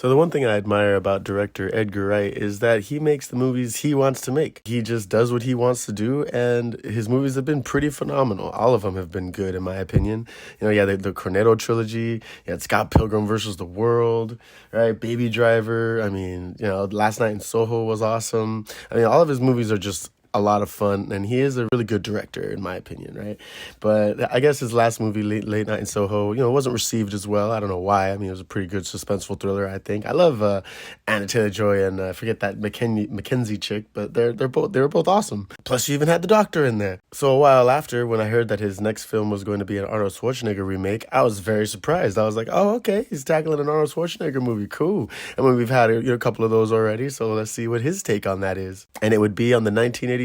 So the one thing I admire about director Edgar Wright is that he makes the movies he wants to make. He just does what he wants to do, and his movies have been pretty phenomenal. All of them have been good, in my opinion. The Cornetto trilogy, Scott Pilgrim versus the World, right? Baby Driver. Last Night in Soho was awesome. All of his movies are just a lot of fun, and he is a really good director, in my opinion, right? But I guess his last movie, Late Night in Soho, wasn't received as well. I don't know why. It was a pretty good suspenseful thriller, I think. I love Anna Taylor-Joy and I forget that Mackenzie chick, but they were both awesome. Plus, you even had the Doctor in there. So a while after, when I heard that his next film was going to be an Arnold Schwarzenegger remake, I was very surprised. I was like, oh, okay, he's tackling an Arnold Schwarzenegger movie, cool. And we've had a couple of those already, so let's see what his take on that is. And it would be on the 1987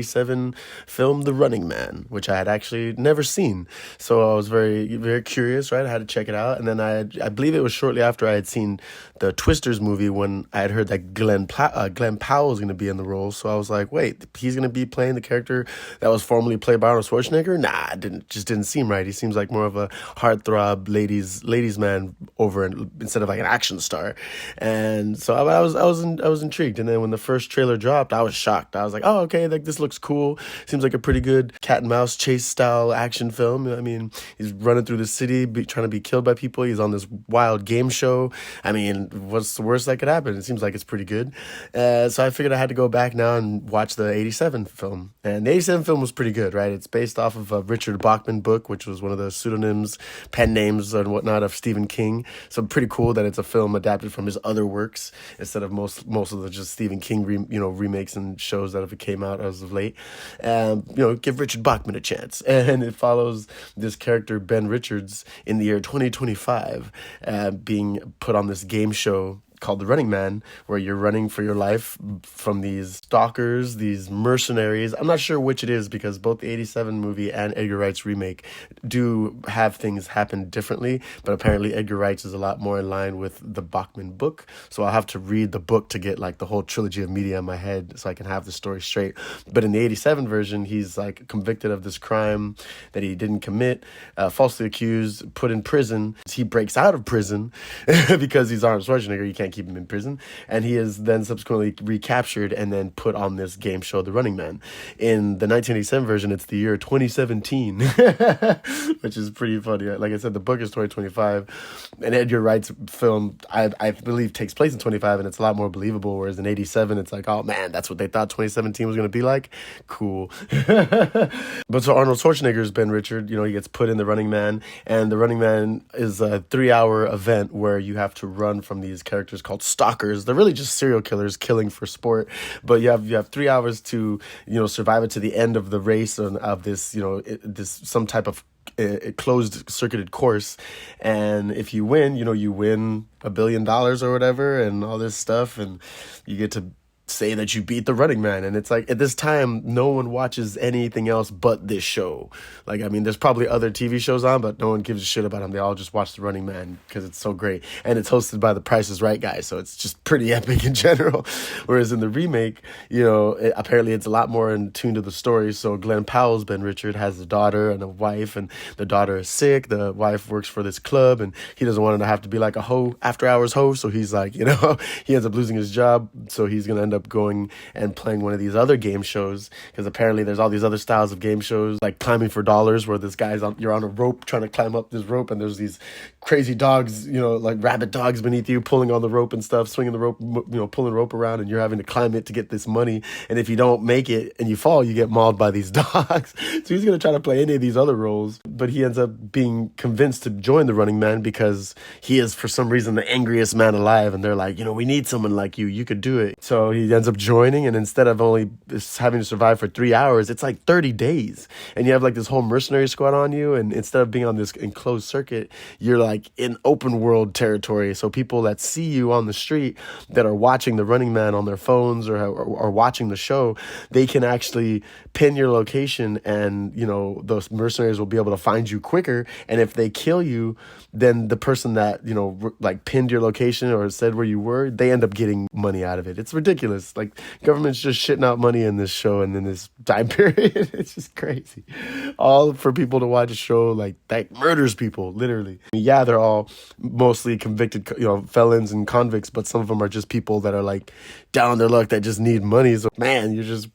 film The Running Man, which I had actually never seen. So I was very, very curious, right? I had to check it out. And then I believe it was shortly after I had seen the Twisters movie when I had heard that Glen Powell was going to be in the role. So I was like, wait, he's going to be playing the character that was formerly played by Arnold Schwarzenegger? Nah, it just didn't seem right. He seems like more of a heartthrob ladies man instead of like an action star. And so I was intrigued. And then when the first trailer dropped, I was shocked. I was like, oh, okay, like this looks cool. Seems like a pretty good cat and mouse chase style action film. He's running through the city, trying to be killed by people. He's on this wild game show. What's the worst that could happen? It seems like it's pretty good. So I figured I had to go back now and watch the 87 film. And the 87 film was pretty good, right? It's based off of a Richard Bachman book, which was one of the pseudonyms, pen names and whatnot of Stephen King. So pretty cool that it's a film adapted from his other works instead of most of the just Stephen King remakes and shows that have came out as of late. Give Richard Bachman a chance. And it follows this character, Ben Richards, in the year 2025, being put on this game show called The Running Man, where you're running for your life from these stalkers, these mercenaries. I'm not sure which it is because both the 87 movie and Edgar Wright's remake do have things happen differently, but apparently Edgar Wright's is a lot more in line with the Bachman book. So I'll have to read the book to get like the whole trilogy of media in my head so I can have the story straight. But in the 87 version, he's like convicted of this crime that he didn't commit, falsely accused, put in prison. He breaks out of prison because he's Arnold Schwarzenegger. You can't keep him in prison, and he is then subsequently recaptured and then put on this game show, The Running Man. In the 1987 version, it's the year 2017, which is pretty funny. Like I said, the book is 2025, and Edgar Wright's film, I believe, takes place in 25, and it's a lot more believable, whereas in 87, it's like, oh man, that's what they thought 2017 was going to be like? Cool. But so Arnold Schwarzenegger's Ben Richard, he gets put in The Running Man, and The Running Man is a 3-hour event where you have to run from these characters called stalkers. They're really just serial killers killing for sport, but you have 3 hours to survive it to the end of the race of this this some type of closed circuited course. And if you win, you win $1 billion or whatever and all this stuff, and you get to say that you beat The Running Man. And it's like, at this time, no one watches anything else but this show. Like, there's probably other TV shows on, but no one gives a shit about them. They all just watch The Running Man because it's so great. And it's hosted by the Price is Right guy, so it's just pretty epic in general. Whereas in the remake, apparently it's a lot more in tune to the story. So Glen Powell's Ben Richard has a daughter and a wife, and the daughter is sick. The wife works for this club, and he doesn't want her to have to be like a after-hours hoe. So he's like, he ends up losing his job. So he's going to end up going and playing one of these other game shows, because apparently there's all these other styles of game shows, like Climbing for Dollars, where you're on a rope trying to climb up this rope, and there's these crazy dogs, like rabbit dogs beneath you pulling on the rope and stuff, swinging the rope, pulling rope around, and you're having to climb it to get this money. And if you don't make it and you fall, you get mauled by these dogs. So he's going to try to play any of these other roles, but he ends up being convinced to join The Running Man because he is, for some reason, the angriest man alive, and they're like, we need someone like you could do it. So he ends up joining, and instead of only having to survive for 3 hours, it's like 30 days, and you have like this whole mercenary squad on you, and instead of being on this enclosed circuit, you're like in open world territory. So people that see you on the street that are watching The Running Man on their phones or watching the show, they can actually pin your location, and those mercenaries will be able to find you quicker. And if they kill you, then the person that like pinned your location or said where you were, they end up getting money out of it. It's ridiculous. Like, government's just shitting out money in this show and in this time period. It's just crazy. All for people to watch a show like that murders people, literally. Yeah, yeah, they're all mostly convicted, felons and convicts, but some of them are just people that are like down on their luck that just need money. So man, you're just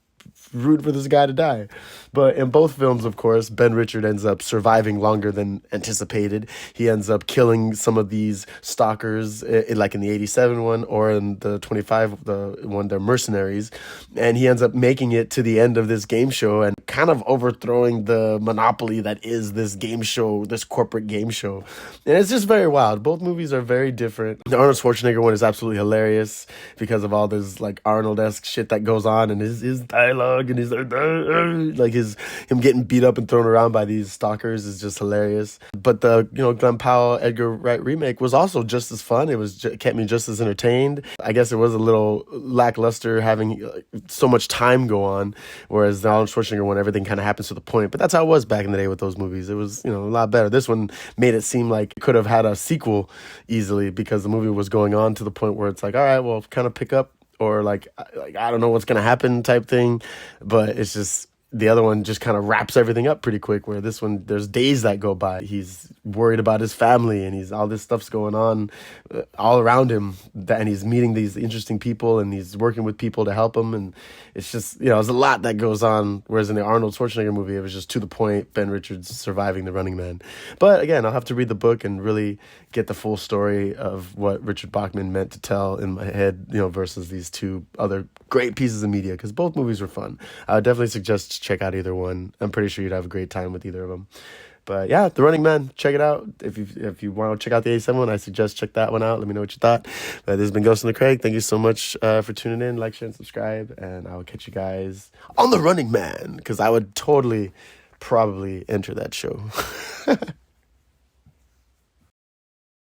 root for this guy to die. But in both films, of course, Ben Richard ends up surviving longer than anticipated. He ends up killing some of these stalkers, like in the 87 one or in the 25, the one, they're mercenaries. And he ends up making it to the end of this game show and kind of overthrowing the monopoly that is this game show, this corporate game show. And it's just very wild. Both movies are very different. The Arnold Schwarzenegger one is absolutely hilarious because of all this like Arnold-esque shit that goes on and his dialogue and his like him getting beat up and thrown around by these stalkers is just hilarious. But the Glen Powell Edgar Wright remake was also just as fun. It was kept me just as entertained. I guess it was a little lackluster having so much time go on, whereas the Arnold Schwarzenegger one, everything kind of happens to the point. But that's how it was back in the day with those movies. It was a lot better. This one made it seem like it could have had a sequel easily because the movie was going on to the point where it's like, all right, well, kind of pick up, or like I don't know what's gonna happen type thing. But it's just the other one just kind of wraps everything up pretty quick, where this one there's days that go by. He's worried about his family and he's all this stuff's going on all around him, and he's meeting these interesting people and he's working with people to help him, and it's just there's a lot that goes on, whereas in the Arnold Schwarzenegger movie it was just to the point, Ben Richards surviving the Running Man. But again, I'll have to read the book and really get the full story of what Richard Bachman meant to tell in my head, versus these two other great pieces of media, because both movies were fun. I would definitely suggest check out either one. I'm pretty sure you'd have a great time with either of them. But yeah, The Running Man, check it out. If you want to check out the 87 one, I suggest check that one out. Let me know what you thought. But this has been Ghost in the Craig. Thank you so much for tuning in. Like, share, and subscribe. And I will catch you guys on The Running Man, because I would totally, probably enter that show.